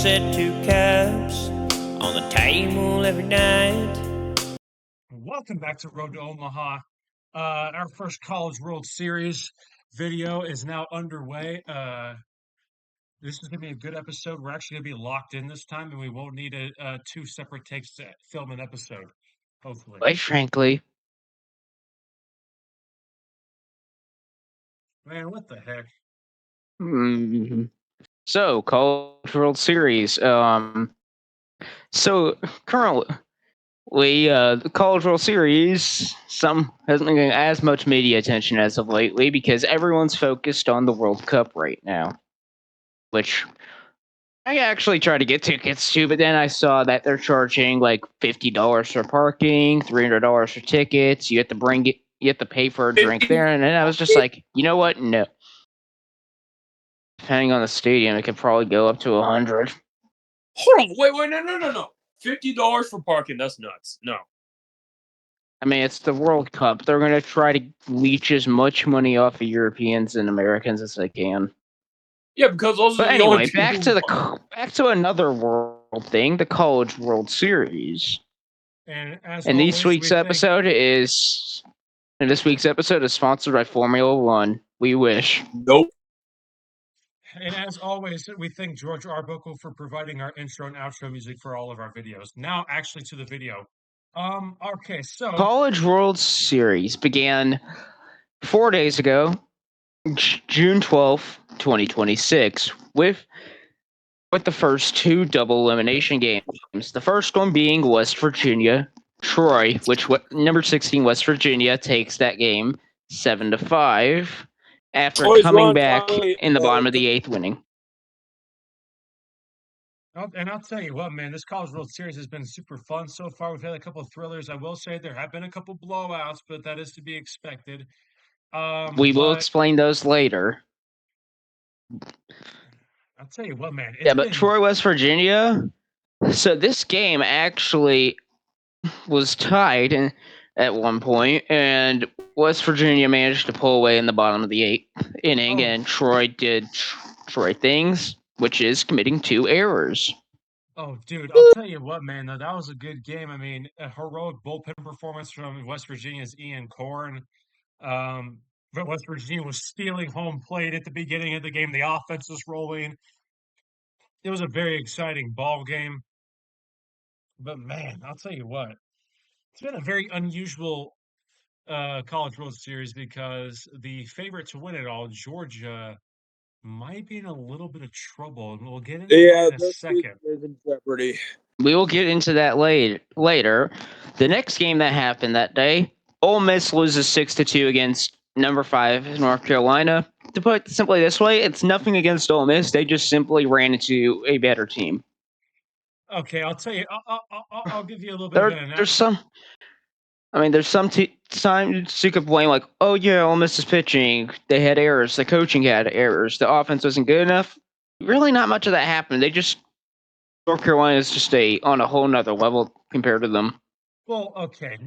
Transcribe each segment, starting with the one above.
set two cups on the table every night. Welcome back to Road to Omaha. Our first College World Series video is now underway. This is going to be a good episode. We're actually going to be locked in this time, and we won't need two separate takes to film an episode, hopefully. Quite frankly. Man, what the heck? So, College World Series. So currently, the College World Series hasn't been getting as much media attention as of lately because everyone's focused on the World Cup right now, which I actually tried to get tickets to, but then I saw that they're charging like $50 for parking, $300 for tickets. You have to pay for a drink there, and then I was just like, you know what? No. Depending on the stadium, it could probably go up to 100. Hold on, wait, no. $50 for parking, that's nuts. No. I mean, it's the World Cup. They're going to try to leech as much money off of Europeans and Americans as they can. Yeah, because those But are the anyway, only people back to another world thing, the College World Series. And this week's episode is sponsored by Formula One. We wish. Nope. And as always, we thank George Arbuckle for providing our intro and outro music for all of our videos. Now, actually, to the video. Okay, so College World Series began 4 days ago, June 12th, 2026, with the first two double elimination games. The first one being West Virginia, Troy, number 16 West Virginia takes that game 7-5 after coming back in the bottom of the eighth, winning. And I'll tell you what, man, this College World Series has been super fun so far. We've had a couple of thrillers. I will say there have been a couple blowouts, but that is to be expected. We will explain those later. I'll tell you what, man. But Troy, West Virginia. So this game actually was tied at one point, and West Virginia managed to pull away in the bottom of the eighth inning, and Troy did Troy things, which is committing 2 errors. Oh, dude, I'll tell you what, man, though, that was a good game. I mean, a heroic bullpen performance from West Virginia's Ian Korn. But West Virginia was stealing home plate at the beginning of the game. The offense was rolling. It was a very exciting ball game. But, man, I'll tell you what, it's been a very unusual College World Series because the favorite to win it all, Georgia, might be in a little bit of trouble, and we'll get into that in a second. In jeopardy. We will get into that later. The next game that happened that day, Ole Miss loses 6-2 against number 5 North Carolina. To put it simply this way, it's nothing against Ole Miss. They just simply ran into a better team. Okay, I'll tell you. I'll give you a little bit of an analysis. There's some times you could blame, like, oh yeah, Ole Miss is pitching. They had errors. The coaching had errors. The offense wasn't good enough. Really, not much of that happened. North Carolina is just on a whole nother level compared to them. Well, okay,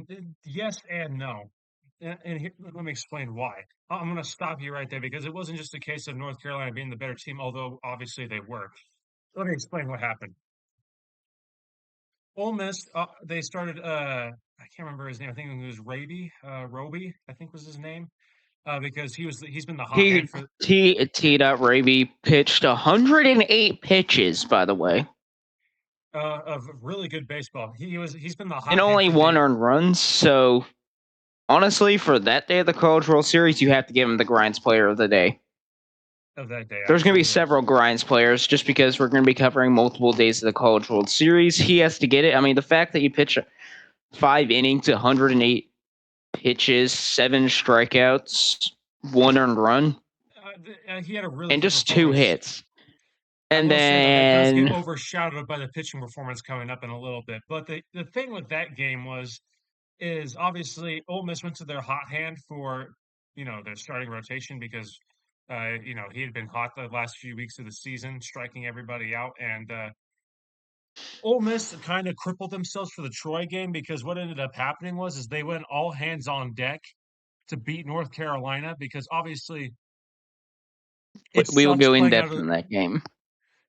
yes and no. And here, let me explain why. I'm going to stop you right there because it wasn't just a case of North Carolina being the better team, although obviously they were. Let me explain what happened. Ole Miss, they started, I can't remember his name. I think it was Roby, I think was his name, because he's been the hot hand for... Raby pitched 108 pitches, by the way. Of really good baseball. He's been the hot and only 1 earned runs, so honestly, for that day of the College World Series, you have to give him the Grinds Player of the Day. Of that day. There's going to be several Grinds players just because we're going to be covering multiple days of the College World Series. He has to get it. I mean, the fact that you pitch 5 innings, 108 pitches, 7 strikeouts, 1 earned run, he had a really and just 2 hits. And then it does get overshadowed by the pitching performance coming up in a little bit. But the thing with that game is obviously Ole Miss went to their hot hand for, their starting rotation because, he had been hot the last few weeks of the season, striking everybody out. And Ole Miss kind of crippled themselves for the Troy game because what ended up happening is they went all hands on deck to beat North Carolina because obviously we will go in depth in that game.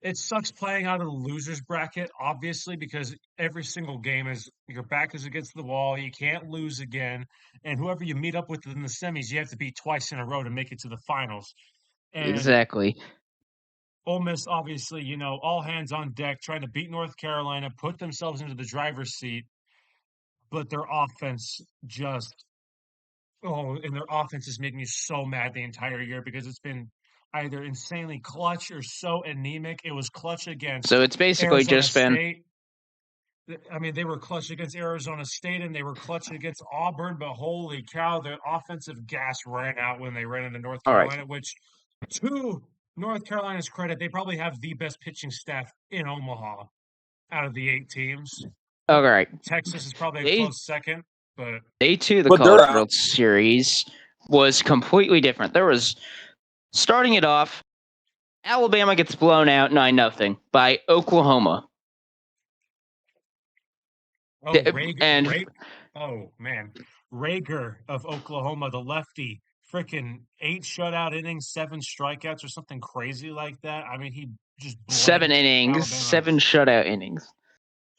It sucks playing out of the losers bracket, obviously, because every single game is your back is against the wall. You can't lose again, and whoever you meet up with in the semis, you have to beat twice in a row to make it to the finals. And Exactly. Ole Miss, obviously, all hands on deck, trying to beat North Carolina, put themselves into the driver's seat, but their offense just and their offense has made me so mad the entire year because it's been either insanely clutch or so anemic. It was clutch against So it's basically Arizona just been State. I mean, they were clutch against Arizona State and they were clutch against Auburn, but holy cow, the offensive gas ran out when they ran into North all right. Carolina, which, to North Carolina's credit, they probably have the best pitching staff in Omaha out of the 8 teams. All right. Texas is probably a They close second, but Day 2 of the But they're College out. World Series was completely different. There was starting it off, Alabama gets blown out 9-0 by Oklahoma. oh, And oh man, Rager of Oklahoma, the lefty, freaking 8 shutout innings, 7 strikeouts, or something crazy like that. I mean, he just 7 blanked innings, Alabama. 7 shutout innings.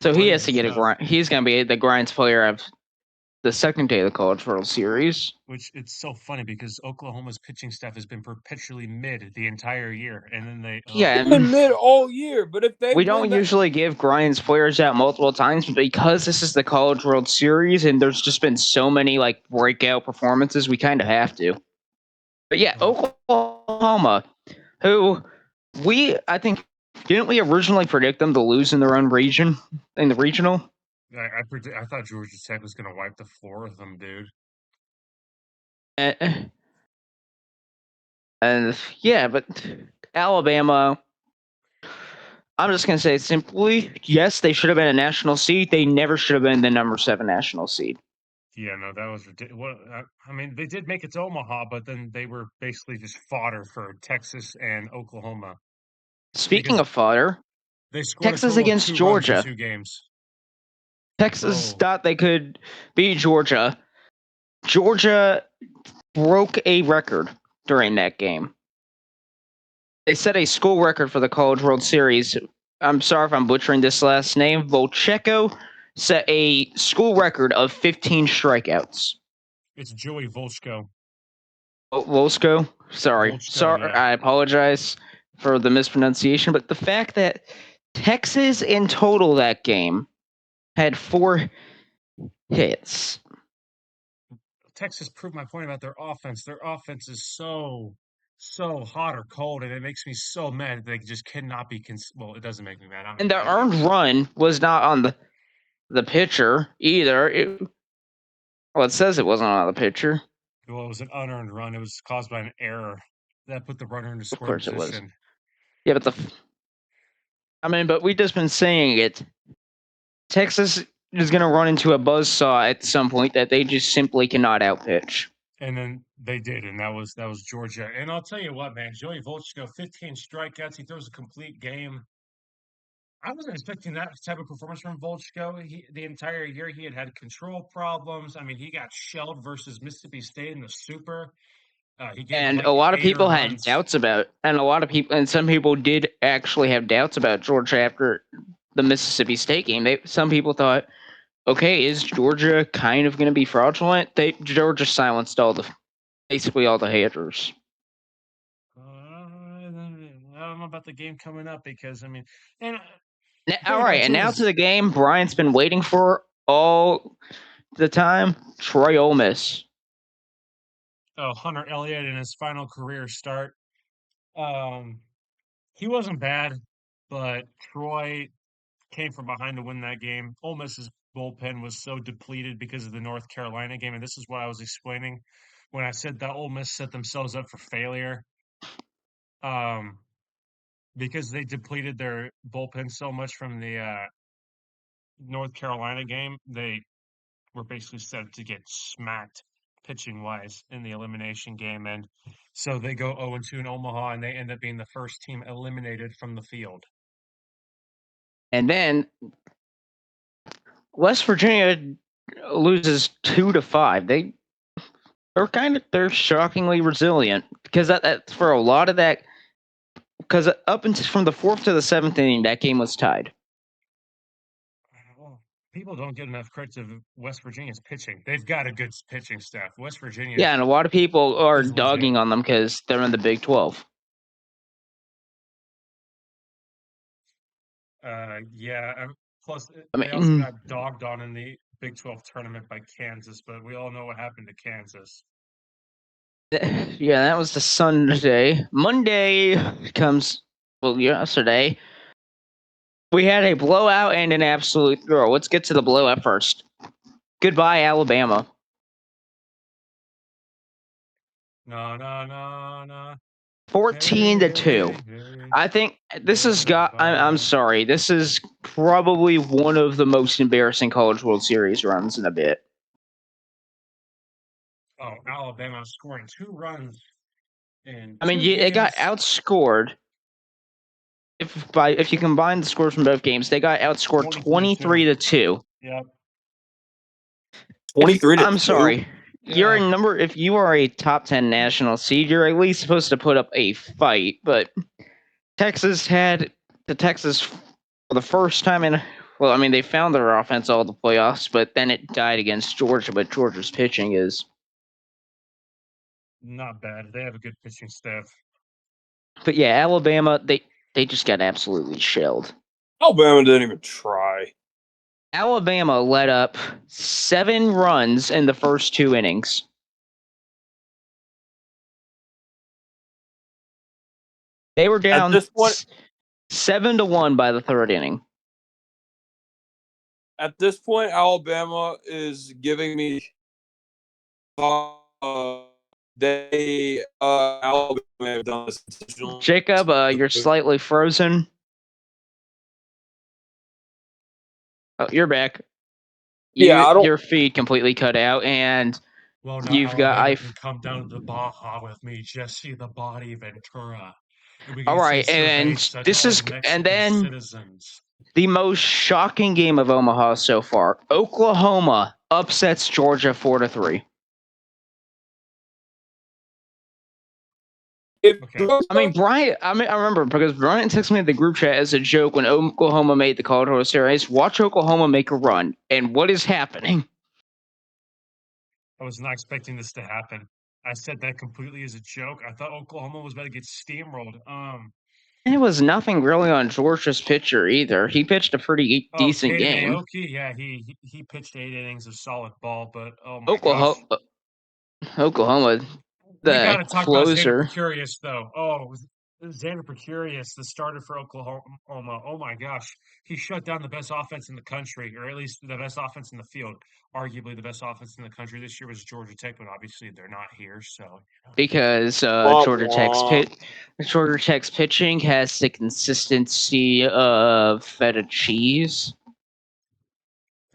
So he has Crazy to get a stuff. grind. He's going to be the grinds player of the second day of the College World Series. Which it's so funny because Oklahoma's pitching staff has been perpetually mid the entire year, and then they Yeah, They've been mid all year, but if they we win don't that, usually give grinds players out multiple times, but because this is the College World Series and there's just been so many like breakout performances, we kind of have to. But yeah, Oklahoma, who I think, didn't we originally predict them to lose in their own region, in the regional? I thought Georgia Tech was going to wipe the floor with them, dude. And yeah, but Alabama, I'm just going to say simply, yes, they should have been a national seed. They never should have been the number 7 national seed. Yeah, no, that was ridiculous. I mean, they did make it to Omaha, but then they were basically just fodder for Texas and Oklahoma. Speaking of fodder, They scored Texas a total against of 2 runs in Georgia. 2 games. Texas Oh. thought they could beat Georgia. Georgia broke a record during that game. They set a school record for the College World Series. I'm sorry if I'm butchering this last name. Volcheko set a school record of 15 strikeouts. It's Joey Volchko. Volchko? Sorry. Volchko, yeah. I apologize for the mispronunciation, but the fact that Texas in total that game had 4 hits. Texas proved my point about their offense. Their offense is so hot or cold, and it makes me so mad that they just cannot be. Well, it doesn't make me mad. And the earned run was not on the pitcher either. It says it wasn't on the pitcher. Well, it was an unearned run. It was caused by an error that put the runner into Of scoring course it was. position. Yeah, but but we've just been saying it. Texas is going to run into a buzzsaw at some point that they just simply cannot outpitch. And then they did, and that was Georgia. And I'll tell you what, man, Joey Volchko, 15 strikeouts. He throws a complete game. I wasn't expecting that type of performance from Volchko. The entire year he had control problems. I mean, he got shelled versus Mississippi State in the Super. He gave And like a lot of 8 people earned had runs. doubts about, and some people did actually have doubts about Georgia after the Mississippi State game. Some people thought, okay, is Georgia kind of going to be fraudulent? Georgia silenced basically all the haters. I don't know about the game coming up because I mean, and All right, and now to the game Bryant's been waiting for all the time. Troy Ole Miss. Oh, Hunter Elliott in his final career start. He wasn't bad, but Troy came from behind to win that game. Ole Miss's bullpen was so depleted because of the North Carolina game, and this is what I was explaining when I said that Ole Miss set themselves up for failure. Because they depleted their bullpen so much from the North Carolina game, they were basically set to get smacked pitching wise in the elimination game, and so they go 0-2 in Omaha, and they end up being the first team eliminated from the field. And then West Virginia loses 2-5. They're shockingly resilient because that for a lot of that because up until from the 4th to the 7th inning, that game was tied. Well, people don't give enough credit to West Virginia's pitching. They've got a good pitching staff. West Virginia. Yeah, and a lot of people are is legit. dogging on them because they're in the Big 12. Yeah. Plus, I they also mean, got dogged on in the Big 12 tournament by Kansas, but we all know what happened to Kansas. yeah, that was the Sunday. Monday comes, well, yesterday. We had a blowout and an absolute throw. Let's get to the blowout first. Goodbye, Alabama. No. 14-2. Hey. I think this has got. I'm sorry. This is probably one of the most embarrassing College World Series runs in a bit. Oh, Alabama scoring 2 runs in I mean, 2 it got games. outscored. If you combine the scores from both games, they got outscored 23-2. Yep. 23 to I'm 2. sorry. You're Yeah. a if you are a top 10 national seed, you're at least supposed to put up a fight. But Texas had for the first time in. Well, I mean, they found their offense all the playoffs, but then it died against Georgia. But Georgia's pitching is. Not bad. They have a good pitching staff. But yeah, Alabama, they just got absolutely shelled. Alabama didn't even try. Alabama let up 7 runs in the first 2 innings. They were down At this point, 7-1 by the 3rd inning. At this point, Alabama is giving me Alabama have done this intentionally. Jacob, you're slightly frozen. Oh, you're back. Your feed completely cut out, and Well, now you've got Alabama can come down to Baja with me, Jesse the Body Ventura. And we can all right, say and cerveza this to is all and Mexican then citizens. the most shocking game of Omaha so far. Oklahoma upsets Georgia 4-3. Okay. I mean, Brian. I remember because Brian texted me in the group chat as a joke when Oklahoma made the College World Series. Watch Oklahoma make a run, and what is happening? I was not expecting this to happen. I said that completely as a joke. I thought Oklahoma was about to get steamrolled. It was nothing really on Georgia's pitcher either. He pitched a pretty decent Caden game. Aoki, yeah, he pitched 8 innings of solid ball, but oh my gosh. Oklahoma, We got the to talk about Xander closer. Precurious, though. Oh, Xander Precurious, the starter for Oklahoma. Oh my gosh, he shut down the best offense in the country, or at least the best offense in the field. Arguably, the best offense in the country this year was Georgia Tech, but obviously they're not here. So Because Georgia Tech's pitching has the consistency of feta cheese.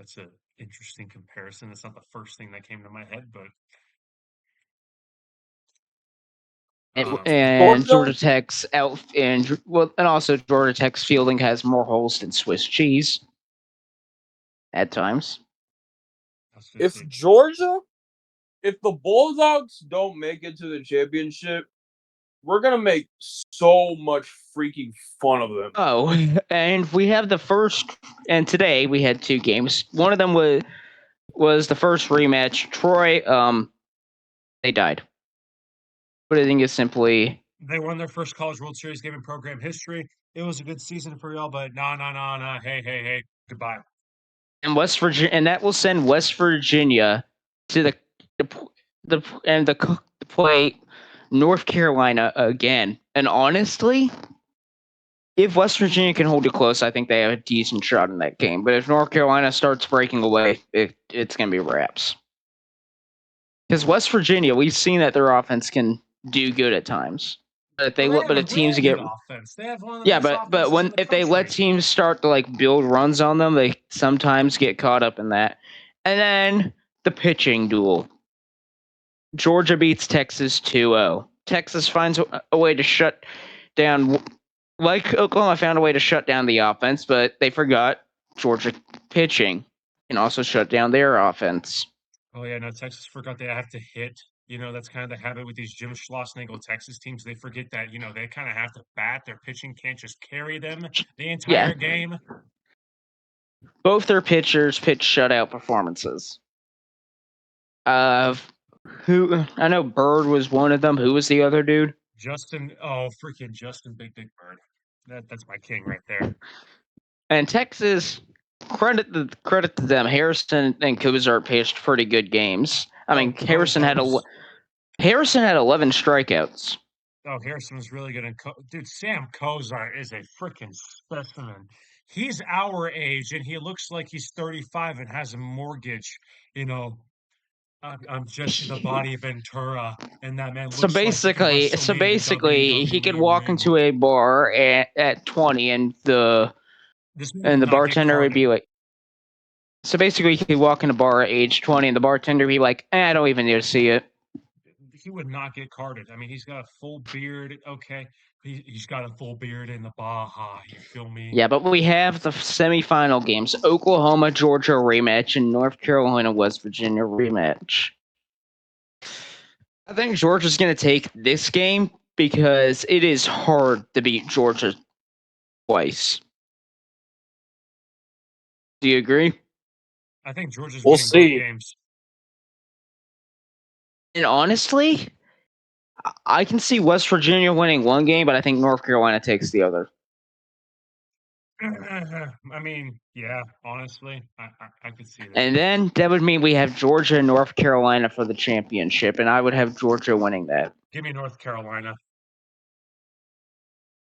that's an interesting comparison. That's not the first thing that came to my head, but and Georgia Tech's and also Georgia Tech's fielding has more holes than Swiss cheese at times. If the Bulldogs don't make it to the championship, we're gonna make so much freaking fun of them. Oh, and we have the first, and today we had 2 games. One of them was the first rematch. Troy, they died. Putting it simply, they won their first College World Series game in program history. It was a good season for y'all, but no. Hey, goodbye. And West Virginia, and that will send West Virginia to to play North Carolina again. And honestly, if West Virginia can hold it close, I think they have a decent shot in that game. But if North Carolina starts breaking away, it's going to be wraps. Because West Virginia, we've seen that their offense can do good at times. But if teams get offense, they have one of the best but when if they let teams start to like build runs on them, they sometimes get caught up in that. And then the pitching duel. Georgia beats Texas 2-0. Texas finds a way to shut down, like Oklahoma found a way to shut down the offense, but they forgot Georgia pitching and also shut down their offense. Oh yeah, no, Texas forgot they have to hit. That's kind of the habit with these Jim Schlossnagle Texas teams. They forget that, they kind of have to bat. Their pitching can't just carry them the entire game. Both their pitchers pitched shutout performances. Who I know Bird was one of them. Who was the other dude? Justin. Oh, freaking Justin, Big Bird. That's my king right there. And Texas, credit to them. Harrison and Cozart pitched pretty good games. I mean, Harrison had 11 strikeouts. Oh, Harrison was really good. Dude, Sam Cozart is a freaking specimen. He's our age, and he looks like he's 35 and has a mortgage. I'm just the body Ventura, and that man looks like he can basically, he could walk into a bar at 20, and the bartender would be like. So basically, he could walk in a bar at age 20, and the bartender would be like, I don't even need to see it. He would not get carded. I mean, he's got a full beard. Okay, he's got a full beard in the Baja. You feel me? Yeah, but we have the semifinal games: Oklahoma, Georgia rematch, and North Carolina, West Virginia rematch. I think Georgia's going to take this game because it is hard to beat Georgia twice. Do you agree? I think Georgia's winning both games. And honestly, I can see West Virginia winning one game, but I think North Carolina takes the other. I mean, yeah, honestly, I could see that. And then that would mean we have Georgia and North Carolina for the championship, and I would have Georgia winning that. Give me North Carolina.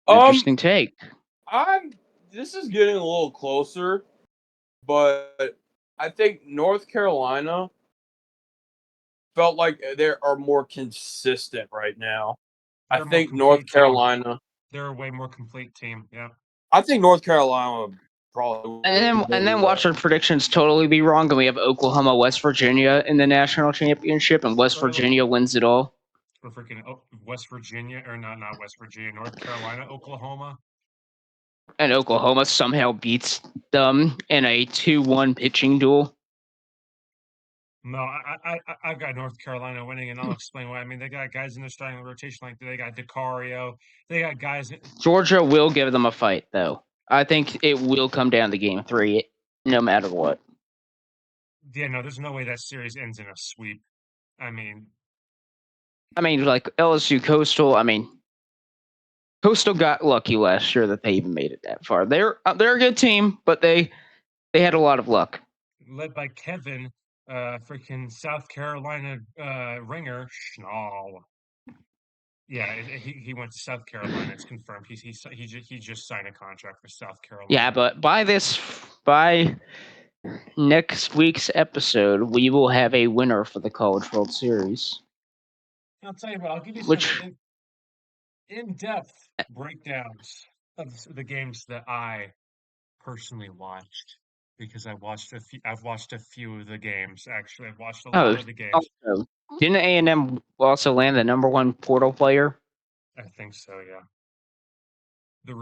Interesting take. This is getting a little closer, but I think North Carolina felt like they are more consistent right now. I think North Carolina. They're a way more complete team. Yeah. I think North Carolina probably. And then watch our predictions totally be wrong, and we have Oklahoma, West Virginia in the national championship, and West Virginia wins it all. For freaking West Virginia, or not West Virginia, North Carolina, Oklahoma. And Oklahoma somehow beats them in a 2-1 pitching duel. No, I've got North Carolina winning, and I'll explain why. I mean, they got guys in their starting rotation, like they got DeCario. They got guys. Georgia will give them a fight, though. I think it will come down to game 3, no matter what. Yeah, no, there's no way that series ends in a sweep. I mean, like LSU Coastal. Coastal got lucky last year that they even made it that far. They're a good team, but they had a lot of luck. Led by Kevin, freaking South Carolina ringer Schnall. Yeah, he went to South Carolina. It's confirmed. He just signed a contract for South Carolina. Yeah, but by next week's episode, we will have a winner for the College World Series. I'll tell you what. I'll give you some in-depth breakdowns of the games that I personally watched, because I've watched a few of the games. Actually, I've watched a lot of the games. Also, didn't A&M also land the number 1 portal player? I think so, yeah.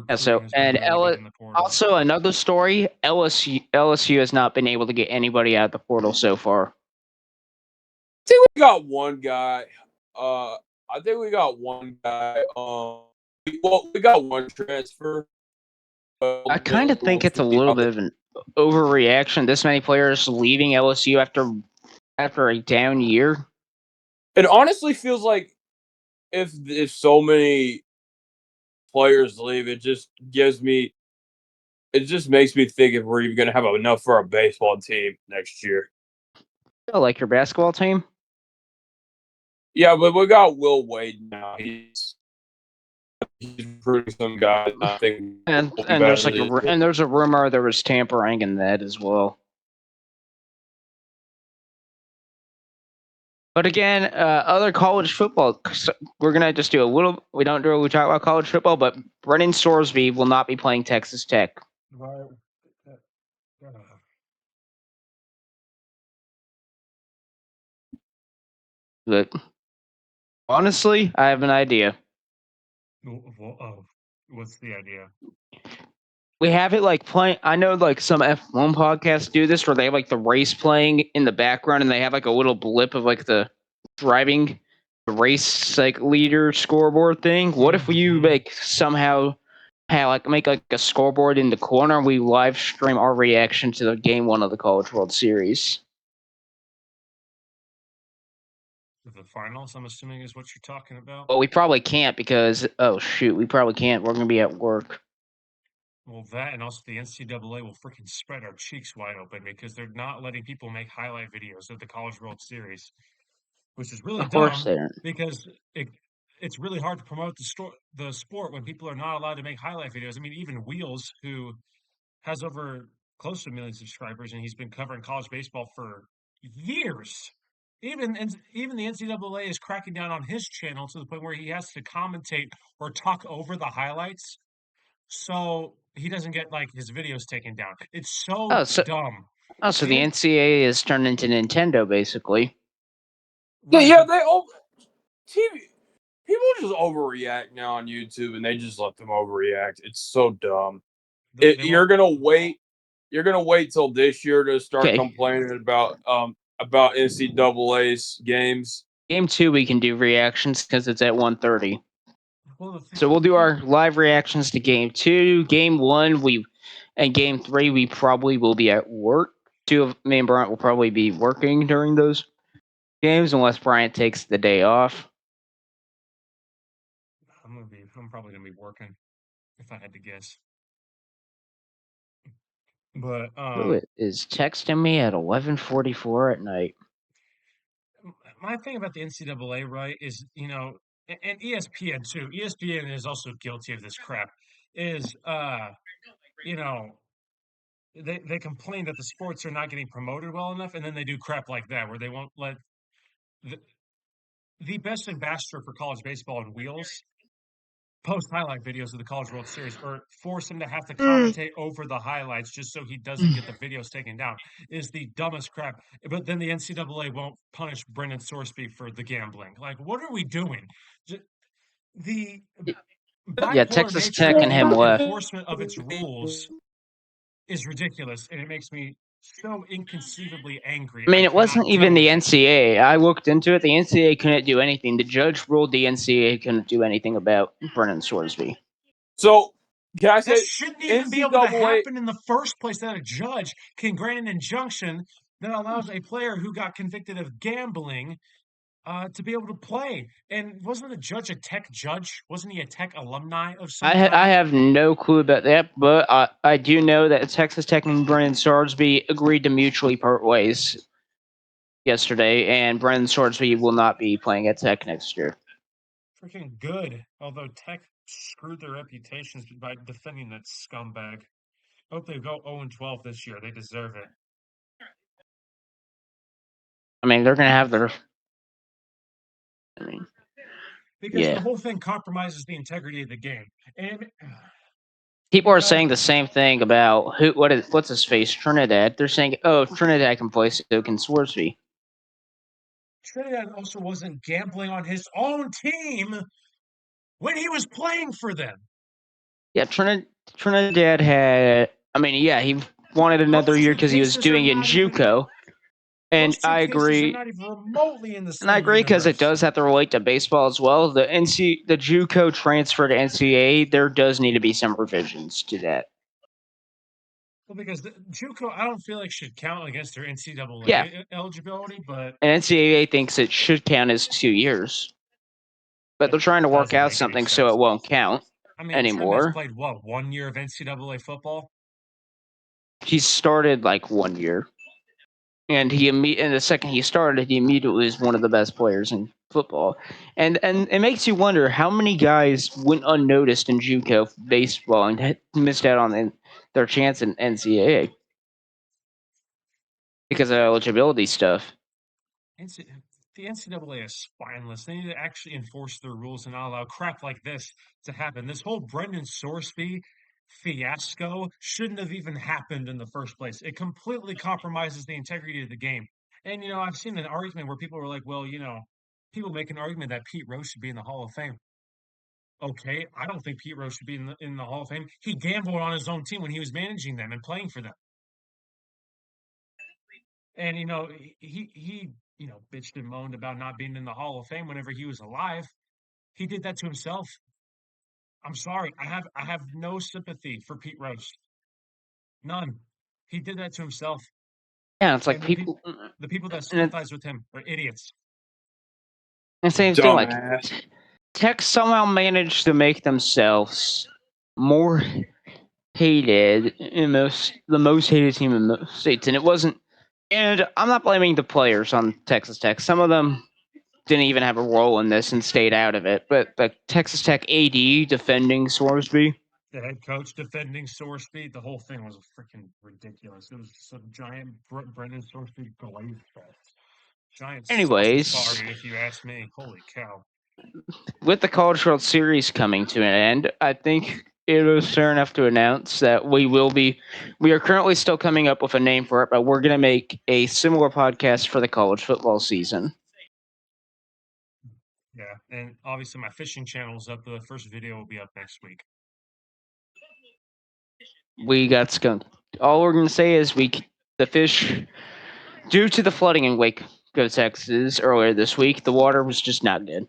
Also another story, LSU has not been able to get anybody out of the portal so far. I think we got one guy. We got one transfer. I kind of think it's a little bit of an overreaction. This many players leaving LSU after a down year. It honestly feels like if so many players leave, it just makes me think if we're even going to have enough for a baseball team next year. Oh, like your basketball team? Yeah, but we got Will Wade now. He's recruiting some guys. I think, and there's a rumor there was tampering in that as well. But again, other college football, we're going to just do a little, we talk about college football, but Brennan Sorsby will not be playing Texas Tech. But honestly, I have an idea. What's the idea? We have it like playing. I know like some F1 podcasts do this where they have like the race playing in the background and they have like a little blip of like the driving the race like leader scoreboard thing. What if you like somehow make like a scoreboard in the corner and we live stream our reaction to the game 1 of the College World Series? The finals, I'm assuming, is what you're talking about. Well, we probably can't because we probably can't. We're gonna be at work. Well, that and also the NCAA will freaking spread our cheeks wide open because they're not letting people make highlight videos of the College World Series, which is really Of course dumb they aren't. because it's really hard to promote the sport when people are not allowed to make highlight videos. I mean, even Wheels, who has over close to 1 million subscribers, and he's been covering college baseball for years. Even the NCAA is cracking down on his channel to the point where he has to commentate or talk over the highlights, so he doesn't get like his videos taken down. It's so dumb. So the NCAA is turned into Nintendo, basically. Right, Yeah, TV people just overreact now on YouTube, and they just let them overreact. It's so dumb. You're gonna wait till this year to start complaining about NCAA's games. Game 2 we can do reactions because it's at 1:30. So we'll do our live reactions to Game 2. Game 1 and Game 3 we probably will be at work. Me and Bryant will probably be working during those games unless Bryant takes the day off. I'm probably gonna be working if I had to guess. But Who is texting me at 11:44 at night? My thing about the NCAA, right, is, and ESPN too. ESPN is also guilty of this crap. Is they complain that the sports are not getting promoted well enough, and then they do crap like that where they won't let the best ambassador for college baseball in Wheels post highlight videos of the College World Series or force him to have to commentate over the highlights just so he doesn't get the videos taken down is the dumbest crap. But then the NCAA won't punish Brendan Sorsby for the gambling. Like, what are we doing? The bipolar Texas nature Tech and him of left. enforcement of its rules is ridiculous, and it makes me so inconceivably angry. I mean, it wasn't even the NCAA. I looked into it. The NCAA couldn't do anything. The judge ruled the NCAA couldn't do anything about Brennan Sorsby. So, can I say that shouldn't even be able to happen in the first place, that a judge can grant an injunction that allows a player who got convicted of gambling to be able to play. And wasn't the judge a Tech judge? Wasn't he a Tech alumni of some kind? I have no clue about that, but I do know that Texas Tech and Brennan Sorsby agreed to mutually part ways yesterday, and Brennan Sorsby will not be playing at Tech next year. Freaking good. Although Tech screwed their reputations by defending that scumbag. Hope they go 0-12 this year. They deserve it. I mean, they're going to have their... Because the whole thing compromises the integrity of the game. And people are saying the same thing about what's his face, Trinidad. They're saying, oh, if Trinidad can play, so can Sorsby. Trinidad also wasn't gambling on his own team when he was playing for them. Yeah, Trinidad had... I mean, yeah, he wanted another year because he was doing it in JUCO. And I agree. Not even remotely in the same and I agree because it does have to relate to baseball as well. The JUCO transfer to NCAA, there does need to be some revisions to that. Well, because the JUCO, I don't feel like should count against their NCAA eligibility, but and NCAA thinks it should count as 2 years, but they're trying to work out something so it won't count anymore. Played 1 year of NCAA football? He started like 1 year. And the second he started, he immediately was one of the best players in football. And it makes you wonder how many guys went unnoticed in JUCO baseball and missed out on their chance in NCAA because of eligibility stuff. The NCAA is spineless. They need to actually enforce their rules and not allow crap like this to happen. This whole Brendan Sorsby fiasco shouldn't have even happened in the first place. It completely compromises the integrity of the game. And, I've seen an argument where people were like, well, people make an argument that Pete Rose should be in the Hall of Fame. Okay, I don't think Pete Rose should be in the Hall of Fame. He gambled on his own team when he was managing them and playing for them. And, he bitched and moaned about not being in the Hall of Fame whenever he was alive. He did that to himself. I'm sorry. I have no sympathy for Pete Rose. None. He did that to himself. Yeah, it's like And people, the people that and sympathize with him are idiots. same thing. Like Dumbass. Tech somehow managed to make themselves more hated in the most hated team in the states, and it wasn't. And I'm not blaming the players on Texas Tech. Some of them didn't even have a role in this and stayed out of it. But the Texas Tech AD defending Sorsby. The head coach defending Sorsby, the whole thing was freaking ridiculous. It was just a giant Brendan Sorsby glaze fest. Giant sausage Anyways, party, if you ask me. Holy cow. with the College World Series coming to an end, I think it was fair enough to announce that we are currently still coming up with a name for it, but we're going to make a similar podcast for the college football season. Yeah, and obviously my fishing channel is up. The first video will be up next week. We got skunked. All we're going to say is the fish, due to the flooding in Waco, Texas earlier this week, the water was just not good.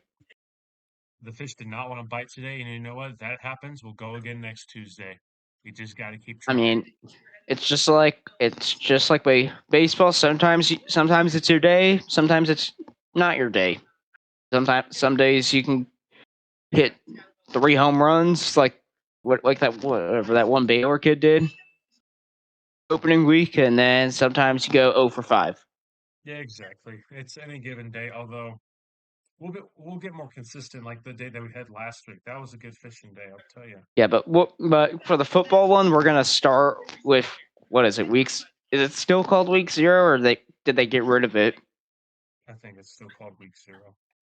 The fish did not want to bite today, and you know what? If that happens, we'll go again next Tuesday. We just got to keep I trying. mean, it's just like baseball. Sometimes it's your day. Sometimes it's not your day. Some days you can hit 3 home runs, like whatever that one Baylor kid did opening week, and then sometimes you go 0 for 5. Yeah, exactly. It's any given day, although we'll get more consistent like the day that we had last week. That was a good fishing day, I'll tell you. Yeah, but for the football one, we're gonna start with what is it? Weeks? Is it still called week 0, or did they get rid of it? I think it's still called week 0.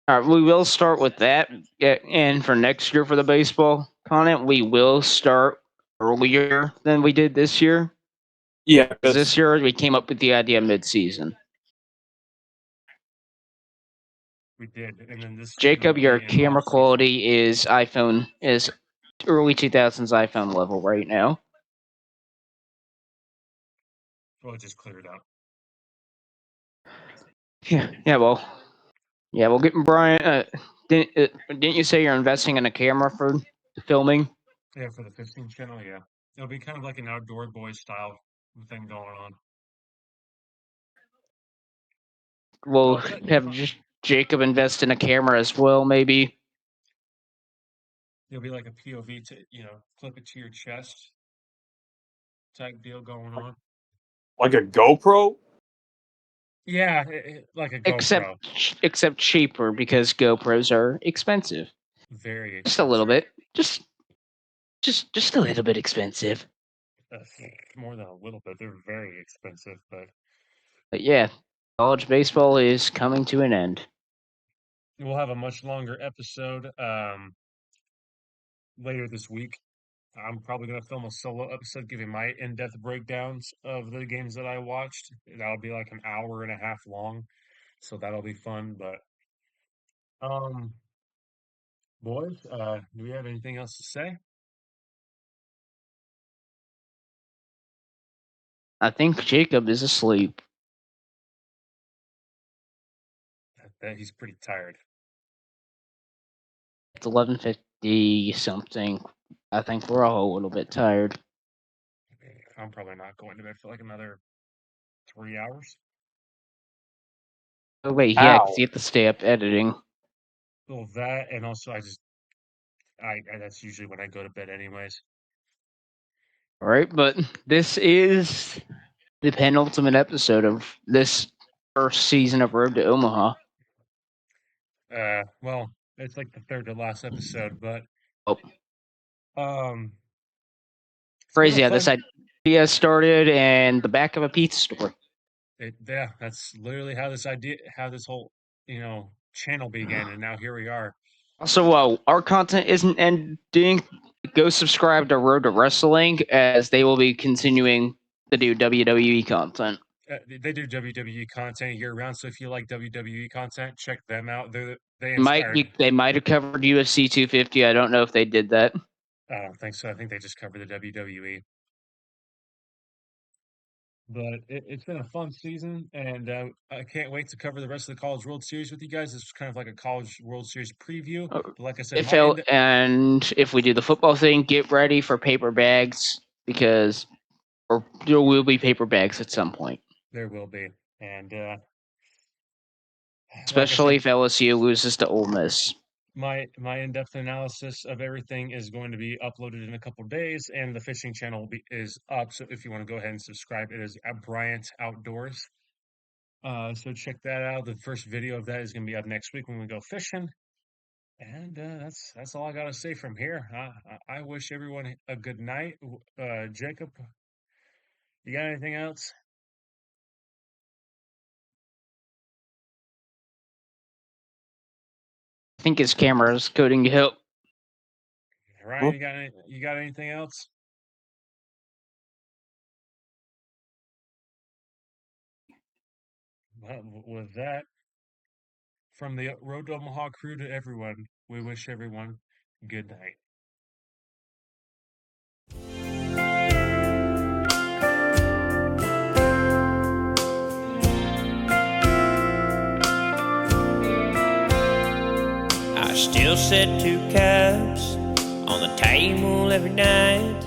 All right, we will start with that. Yeah, and for next year for the baseball content, we will start earlier than we did this year. Yeah, 'Cause this year we came up with the idea mid-season. We did, and then this year Jacob, it'll your be in camera off season. quality is early 2000s iPhone level right now. Well, it just cleared up. Yeah. We'll get Brian. Didn't you say you're investing in a camera for filming? Yeah, for the 15 channel, yeah. It'll be kind of like an outdoor boys style thing going on. We'll Well, have just Jacob invest in a camera as well, maybe. it'll be like a POV to, clip it to your chest type deal going on. like a GoPro. Yeah, like a GoPro. Except cheaper because GoPros are expensive. Very expensive. Just a little bit. Just a little bit expensive. More than a little bit. They're very expensive, But yeah, college baseball is coming to an end. we'll have a much longer episode later this week. I'm probably going to film a solo episode giving my in-depth breakdowns of the games that I watched. That'll be like an hour and a half long, so that'll be fun. But boys, do we have anything else to say? I think Jacob is asleep. I bet he's pretty tired. It's 11:50 something. I think we're all a little bit tired. I'm probably not going to bed for like another 3 hours. Oh wait, yeah, Ow. because you have to stay up editing. Well, that, and also I that's usually when I go to bed anyways. All right, but this is the penultimate episode of this first season of Road to Omaha. Well, it's like the third to last episode, but Oh, um, it's been a crazy how this fun. idea started in the back of a pizza store. Yeah, that's literally how this whole channel began, and now here we are. Also, our content isn't ending. Go subscribe to Road to Wrestling as they will be continuing to do WWE content. They do WWE content year round, so if you like WWE content, check them out. They inspired. They might have covered UFC 250. I don't know if they did that. I don't think so. I think they just cover the WWE. But it's been a fun season, and I can't wait to cover the rest of the College World Series with you guys. This is kind of like a College World Series preview. But like I said, And if we do the football thing, get ready for paper bags because there will be paper bags at some point. There will be, and Especially like I said, if LSU loses to Ole Miss. my in-depth analysis of everything is going to be uploaded in a couple of days, and the fishing channel is up. So if you want to go ahead and subscribe, it is at Bryant Outdoors. So check that out. The first video of that is going to be up next week when we go fishing. And that's all I gotta say from here. I wish everyone a good night. Jacob, you got anything else? I think his camera is coding to help. Ryan, you got anything else? Well, with that, from the Road to Omaha crew to everyone, we wish everyone good night. I still set 2 cups on the table every night.